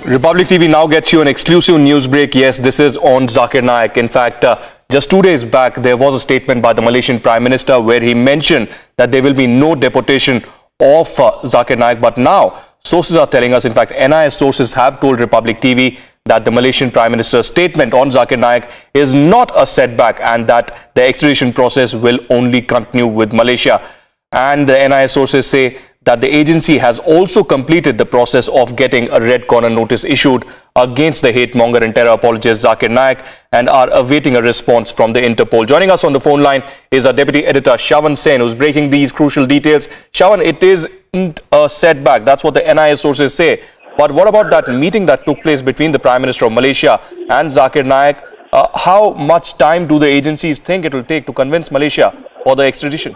Republic TV now gets you an exclusive news break. Yes, this is on Zakir Naik. In fact, just 2 days back, there was a statement by the Malaysian Prime Minister where he mentioned that there will be no deportation of Zakir Naik. But now, sources are telling us, in fact, NIS sources have told Republic TV that the Malaysian Prime Minister's statement on Zakir Naik is not a setback and that the extradition process will only continue with Malaysia. And the NIS sources say that the agency has also completed the process of getting a red corner notice issued against the hate monger and terror apologist Zakir Naik and are awaiting a response from the Interpol. Joining us on the phone line is our deputy editor Shravan Sen, who's breaking these crucial details. Shravan, it isn't a setback. That's what the NIS sources say. But what about that meeting that took place between the Prime Minister of Malaysia and Zakir Naik? How much time do the agencies think it will take to convince Malaysia for the extradition?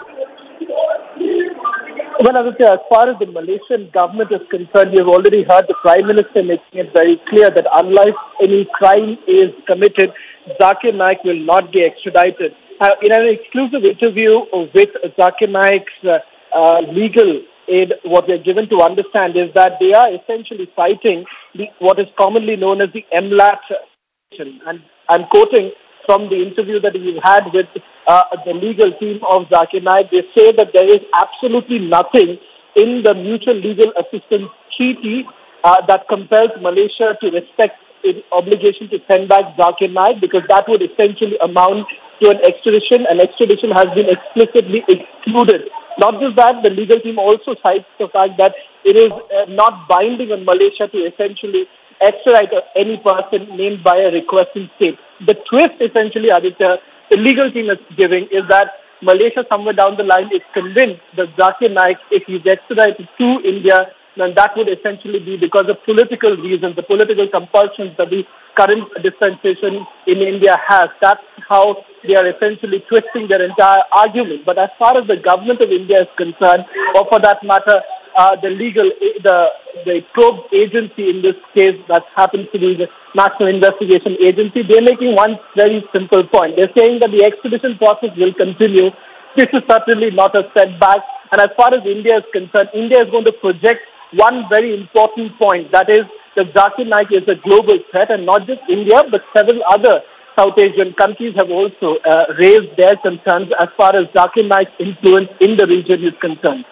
Well, Aditya, as far as the Malaysian government is concerned, you've already heard the Prime Minister making it very clear that unless any crime is committed, Zakir Naik will not be extradited. In an exclusive interview with Zakir Naik's legal aid, what they're given to understand is that they are essentially citing what is commonly known as the MLAT. And I'm quoting from the interview that we've had with the legal team of Zakir Naik. They say that there is absolutely nothing in the Mutual Legal Assistance Treaty that compels Malaysia to respect its obligation to send back Zakir Naik, because that would essentially amount to an extradition, and extradition has been explicitly excluded. Not just that, the legal team also cites the fact that it is not binding on Malaysia to essentially extradite any person named by a requesting state. The twist, essentially, Aditya, the legal team is giving is that Malaysia somewhere down the line is convinced that Zakir Naik, if he's extradited to India, then that would essentially be because of political reasons, the political compulsions that the current dispensation in India has. That's how they are essentially twisting their entire argument. But as far as the government of India is concerned, or for that matter, the probe agency in this case, that happens to be the National Investigation Agency, they're making one very simple point. They're saying that the extradition process will continue. This is certainly not a setback. And as far as India is concerned, India is going to project one very important point, that is that Zakir Naik is a global threat, and not just India, but several other South Asian countries have also raised their concerns as far as Zakir Naik's influence in the region is concerned.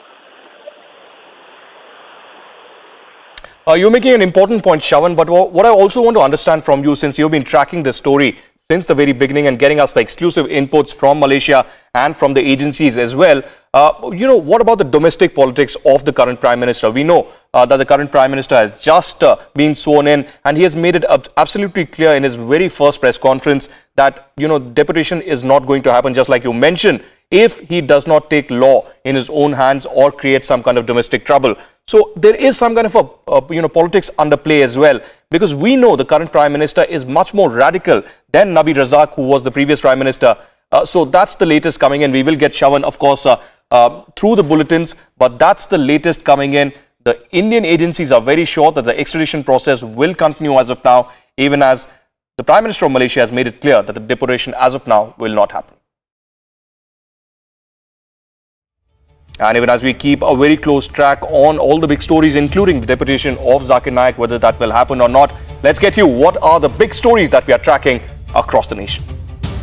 You're making an important point, Shravan, but what I also want to understand from you, since you've been tracking this story since the very beginning and getting us the exclusive inputs from Malaysia and from the agencies as well, what about the domestic politics of the current Prime Minister? We know that the current Prime Minister has just been sworn in, and he has made it absolutely clear in his very first press conference that, deportation is not going to happen, just like you mentioned, if he does not take law in his own hands or create some kind of domestic trouble. So there is some kind of a politics under play as well, because we know the current Prime Minister is much more radical than Nabi Razak, who was the previous Prime Minister. So that's the latest coming in. We will get Shravan, of course, through the bulletins, but that's the latest coming in. The Indian agencies are very sure that the extradition process will continue as of now, even as the Prime Minister of Malaysia has made it clear that the deportation as of now will not happen. And even as we keep a very close track on all the big stories, including the deportation of Zakir Naik, whether that will happen or not, let's get you what are the big stories that we are tracking across the nation.